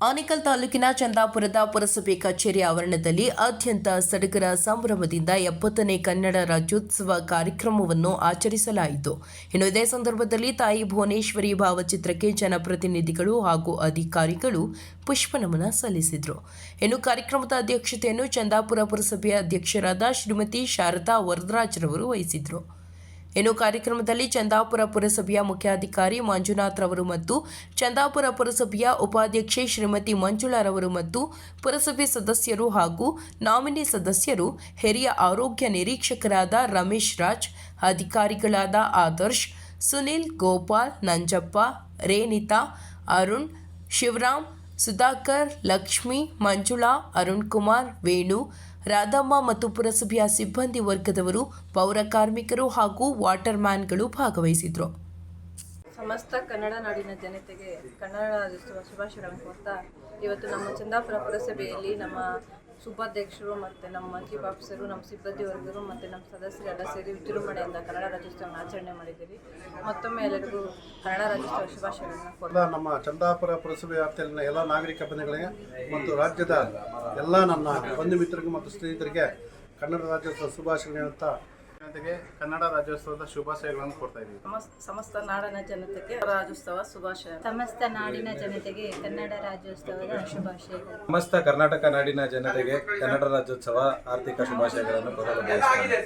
ಆನೇಕಲ್ ತಾಲೂಕಿನ ಚಂದಾಪುರದ ಪುರಸಭೆ ಕಚೇರಿ ಆವರಣದಲ್ಲಿ ಅತ್ಯಂತ ಸಡಗರ ಸಂಭ್ರಮದಿಂದ 70ನೇ ಕನ್ನಡ ರಾಜ್ಯೋತ್ಸವ ಕಾರ್ಯಕ್ರಮವನ್ನು ಆಚರಿಸಲಾಯಿತು. ಇನ್ನು ಇದೇ ಸಂದರ್ಭದಲ್ಲಿ ತಾಯಿ ಭುವನೇಶ್ವರಿ ಭಾವಚಿತ್ರಕ್ಕೆ ಜನಪ್ರತಿನಿಧಿಗಳು ಹಾಗೂ ಅಧಿಕಾರಿಗಳು ಪುಷ್ಪನಮನ ಸಲ್ಲಿಸಿದರು. ಇನ್ನು ಕಾರ್ಯಕ್ರಮದ ಅಧ್ಯಕ್ಷತೆಯನ್ನು ಚಂದಾಪುರ ಪುರಸಭೆಯ ಅಧ್ಯಕ್ಷರಾದ ಶ್ರೀಮತಿ ಶಾರದಾ ವರದರಾಜರವರು ವಹಿಸಿದರು. ಇನ್ನು ಕಾರ್ಯಕ್ರಮದಲ್ಲಿ ಚಂದಾಪುರ ಪುರಸಭೆಯ ಮುಖ್ಯಾಧಿಕಾರಿ ಮಂಜುನಾಥ್ ರವರು ಮತ್ತು ಚಂದಾಪುರ ಪುರಸಭೆಯ ಉಪಾಧ್ಯಕ್ಷೆ ಶ್ರೀಮತಿ ಮಂಜುಳಾರವರು ಮತ್ತು ಪುರಸಭೆ ಸದಸ್ಯರು ಹಾಗೂ ನಾಮಿನಿ ಸದಸ್ಯರು, ಹಿರಿಯ ಆರೋಗ್ಯ ನಿರೀಕ್ಷಕರಾದ ರಮೇಶ್ ರಾಜ್, ಅಧಿಕಾರಿಗಳಾದ ಆದರ್ಶ್, ಸುನಿಲ್, ಗೋಪಾಲ್, ನಂಜಪ್ಪ, ರೇನಿತಾ, ಅರುಣ್, ಶಿವರಾಮ್, ಸುಧಾಕರ್, ಲಕ್ಷ್ಮಿ, ಮಂಜುಳಾ, ಅರುಣ್ ಕುಮಾರ್, ವೇಣು, ರಾಧಮ್ಮ ಮತ್ತು ಪುರಸಭೆಯ ಸಿಬ್ಬಂದಿ ವರ್ಗದವರು, ಪೌರ ಕಾರ್ಮಿಕರು ಹಾಗೂ ವಾಟರ್ ಮ್ಯಾನ್ಗಳು ಭಾಗವಹಿಸಿದರು. ಸಮಸ್ತ ಕನ್ನಡ ನಾಡಿನ ಜನತೆಗೆ ಕನ್ನಡ ರಾಜ್ಯೋತ್ಸವ ಶುಭಾಶಯಗಳನ್ನು ಕೋರ್ತಾ, ಇವತ್ತು ನಮ್ಮ ಚಂದಾಪುರ ಪುರಸಭೆಯಲ್ಲಿ ನಮ್ಮ ಉಪಾಧ್ಯಕ್ಷರು ಮತ್ತು ನಮ್ಮ ಚೀಫ್ ಆಫೀಸರು, ನಮ್ಮ ಸಿಬ್ಬಂದಿ ವರ್ಗರು ಮತ್ತು ನಮ್ಮ ಸದಸ್ಯರೆಲ್ಲ ಸೇರಿ ವಿಜೃಂಭಣೆಯಿಂದ ಕನ್ನಡ ರಾಜ್ಯೋತ್ಸವವನ್ನು ಆಚರಣೆ ಮಾಡಿದ್ದೀವಿ. ಮತ್ತೊಮ್ಮೆ ಎಲ್ಲರಿಗೂ ಕನ್ನಡ ರಾಜ್ಯೋತ್ಸವ ಶುಭಾಶಯಗಳನ್ನು ಕೋರ್ತಾ, ನಮ್ಮ ಚಂದಾಪುರ ಪುರಸಭೆ ವ್ಯಾಪ್ತಿಯಲ್ಲಿನ ಎಲ್ಲ ನಾಗರಿಕ ಬಂಧುಗಳಿಗೆ ಮತ್ತು ರಾಜ್ಯದ ಎಲ್ಲ ನನ್ನ ಬಂಧು ಮಿತ್ರರಿಗೂ ಮತ್ತು ಸ್ನೇಹಿತರಿಗೆ ಕನ್ನಡ ರಾಜ್ಯೋತ್ಸವ ಶುಭಾಶಯಗಳು ಹೇಳುತ್ತಾ ಜನತೆಗೆ ಕನ್ನಡ ರಾಜ್ಯೋತ್ಸವದ ಶುಭಾಶಯಗಳನ್ನು ಕೊಡ್ತಾ ಇದ್ದೀವಿ. ಸಮಸ್ತ ನಾಡಿನ ಜನತೆಗೆ ರಾಜ್ಯೋತ್ಸವ ಶುಭಾಶಯ. ಸಮಸ್ತ ನಾಡಿನ ಜನತೆಗೆ ಕನ್ನಡ ರಾಜ್ಯೋತ್ಸವದ ಶುಭಾಶಯಗಳು. ಸಮಸ್ತ ಕರ್ನಾಟಕ ನಾಡಿನ ಜನತೆಗೆ ಕನ್ನಡ ರಾಜ್ಯೋತ್ಸವ ಆರ್ಥಿಕ ಶುಭಾಶಯಗಳನ್ನು ಕೋರಲು ಬಯಸುತ್ತೇನೆ.